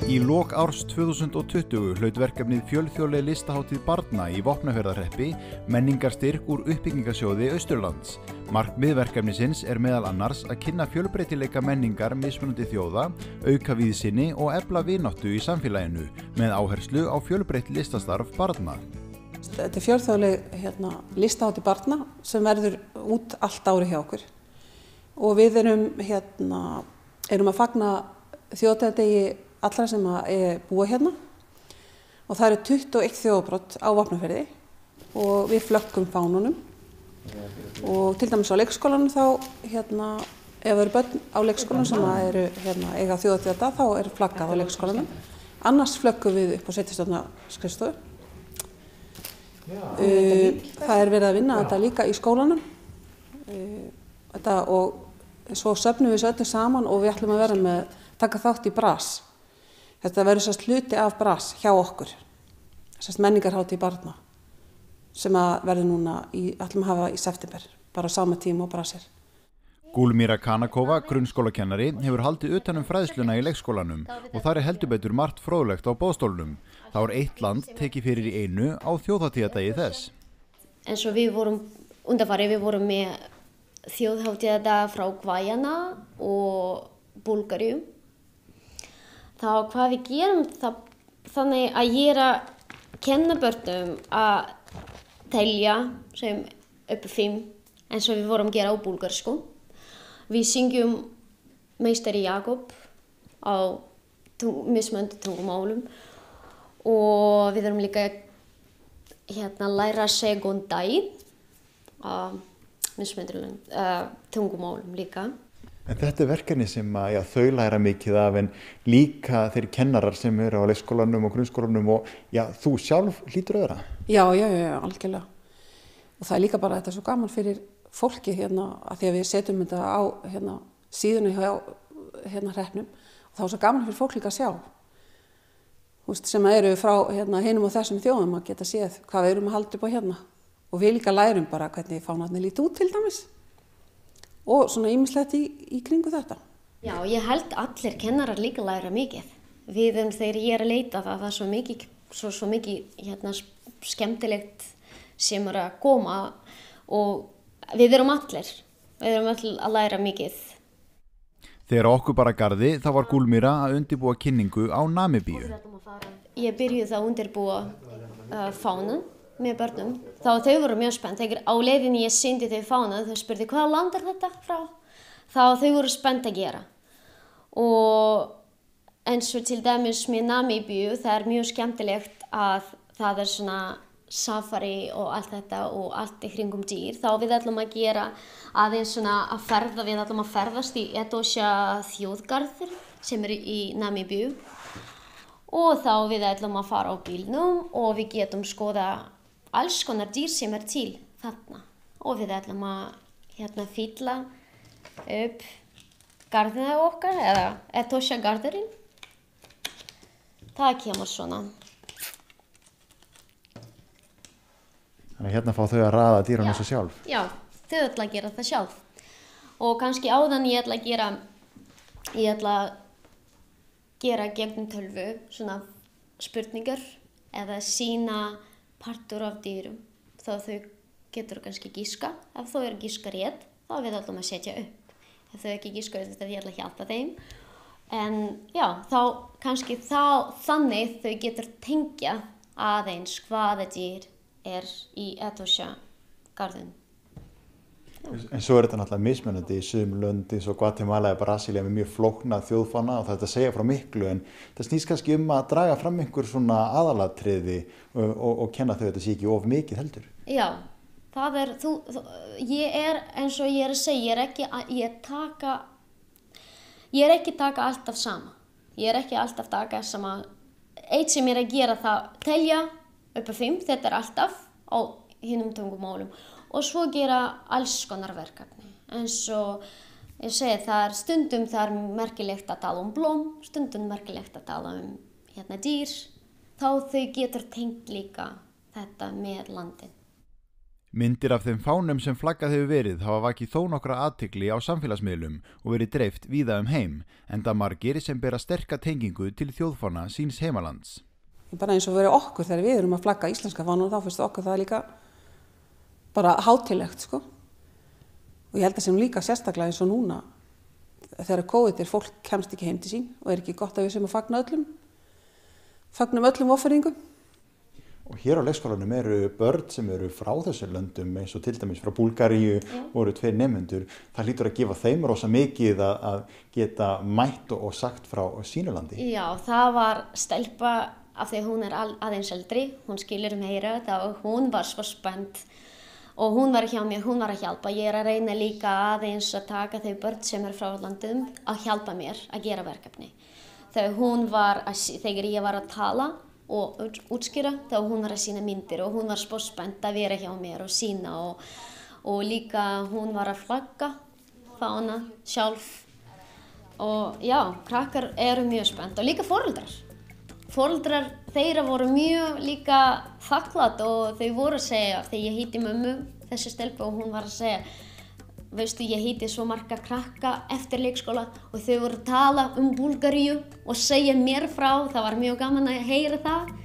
Í lok árs 2020 hlaut verkefnið fjölþjóðleg listahátíð barna í Vopnafjarðarhreppi menningarstyrk úr uppbyggingarsjóði Austurlands. Markmið verkefnisins meðal annars að kynna fjölbreytileika menningar mismunandi þjóða, auka víðsýni og efla vináttu í samfélaginu með áherslu á fjölbreytt listastarf barna. Þetta fjölþjóðleg listahátíð barna sem verður út allt árið hjá okkur. Og við erum að fagna þjóðhátíðardegi allra sem búa hérna og það eru 21 þjóðbrot á Vopnafirði og við flöggum fánunum og til dæmis á leikskólanum þá ef það eru börn á leikskólanum sem eiga þjóðhátíðardag þá er flaggað á leikskólanum, annars flöggum við upp á sveitarstjórnarskrifstofu. Það er verið að vinna þetta líka í skólanum og svo söfnum við þessu öllu saman og við ætlum að taka þátt í BRAS. Þetta verður hluti af BRAS hjá okkur, menningarhátíð barna, sem verður núna ætlum að hafa í september, bara á sama tíma og BRAS er. Gulmira Kanakova, grunnskólakennari, hefur haldið utan fræðsluna í leikskólanum og þar heldur betur margt fróðlegt á boðstólnum. Þá eitt land tekið fyrir í einu á þjóðhátíðardegi þess. En svo við vorum með þjóðhátíðardag frá Gvæjana og Búlgaríu. Þá hvað við gerum þannig að ég að kenna börnum að telja sem uppi 5 eins og við vorum að gera á búlgarsku. Við syngjum Meistari Jakob á mismunandi tungumálum og við erum líka að læra að segja góðan daginn á mismunandi tungumálum líka. En þetta verkefni sem þau læra mikið af en líka þeir kennarar sem eru á leikskólanum og grunnskólanum og þú sjálf hlýtur öðra? Já, algjörlega. Og það er líka bara þetta svo gaman fyrir fólki að því að við setjum þetta á síðuna hjá hreppnum og þá er svo gaman fyrir fólk líka að sjá. Sem eru frá hinum og þessum þjóðum að geta séð hvað við erum að halda upp á hérna. Og við líka lærum bara hvernig fánarnir líti út til dæmis. Og svona ýmislegt í kringu þetta. Já, ég held allir kennarar líka læra mikið. Við þegar ég að leita það er svo mikið skemmtilegt sem að koma og við erum allir að læra mikið. Þegar okkur bara garði þá var Gulmira að undirbúa kynningu á Namibíu. Ég byrjuði að undirbúa fánan með börnum. Þá þau voru mjög spennt. Þegar á leiðinni ég sýndi þau fána, þau spurði hvaða land er þetta frá? Þá þau voru spennt að gera. Og eins og til dæmis með Namibíu, það er mjög skemmtilegt að það er svona safari og allt þetta og allt í kringum dýr. Þá við ætlum að gera aðeins svona við ætlum að ferðast í Etosha þjóðgarður sem í Namibíu. Og þá við ætlum að fara á bílnum og við getum skoða alls konar dýr sem til þarna og við ætlum að fylla upp garðina okkar eða Etosha garðurinn. Það kemur svona. Þannig hérna fá þau að raða dýrunum þessu sjálf? Já, þau ætla að gera það sjálf. Og kannski áðan ég ætla að gera gegnum tölvu svona spurningar eða sýna partur af dýrum. Þá þau getur kannski giska. Ef þau giska rétt, þá við ætlum að setja upp. Ef þau ekki giska rétt, þá ég ætla að hjálpa þeim. En já, þá kannski þannig þau getur tengja aðeins hvaða dýr í Etosha garðin. En svo þetta náttúrulega mismunandi í sumum lönd eins og Guatemala og Brasilía með mjög flókna þjóðfána og þetta segja frá miklu en það snýst kannski að draga fram einhver svona aðalatriði og kenna þau þetta sé ekki of mikið heldur. Já, það ég eins og ég að segja, ég ekki taka alltaf sama. Ég ekki alltaf taka sama. Eitt sem ég að gera það telja upp á 5, þetta alltaf á hinum tungumálum. Og svo gera alls konar verkefni. En svo ég segi stundum það merkilegt að tala blóm, stundum merkilegt að tala dýr. Þá þau getur tengt líka þetta með landin. Myndir af þeim fánum sem flaggað hefur verið hafa vakið þó nokkra athygli á samfélagsmiðlum og verið dreift víða heim, enda margir sem bera sterka tengingu til þjóðfána síns heimalands. Bara eins og verið okkur þegar við erum að flagga íslenska fánum, þá finnst okkur það líka bara hátíðlegt, sko. Og ég held að sem líka sérstaklega eins og núna, þegar COVID fólk kemst ekki heim til sín og ekki gott að við sem að fagnum öllum offeringum. Og hér á leikskólanum eru börn sem eru frá þessum löndum eins og til dæmis frá Búlgaríu voru 2 nemendur. Það hlýtur að gefa þeim rosa mikið að geta mætt og sagt frá sínu landi. Já, það var stelpa af því hún aðeins eldri, hún skilur meira þetta og hún var svo spennt. Og hún var hjá mér, hún var að hjálpa. Ég að reyna líka aðeins að taka þau börn sem frá landum að hjálpa mér að gera verkefni. Þegar ég var að tala og útskýra, þá hún var að sína myndir og hún var svo spennt að vera hjá mér og sína og líka hún var að flagga fána sjálf. Og já, krakkar eru mjög spennt og líka foreldrar. Foreldrar þeirra voru mjög líka þakklátt og þau voru að segja, þegar ég hitti mömmu, þessi stelpu, og hún var að segja, veistu, ég hitti svo marga krakka eftir leikskóla og þau voru að tala Búlgaríu og segja mér frá, það var mjög gaman að heyra það.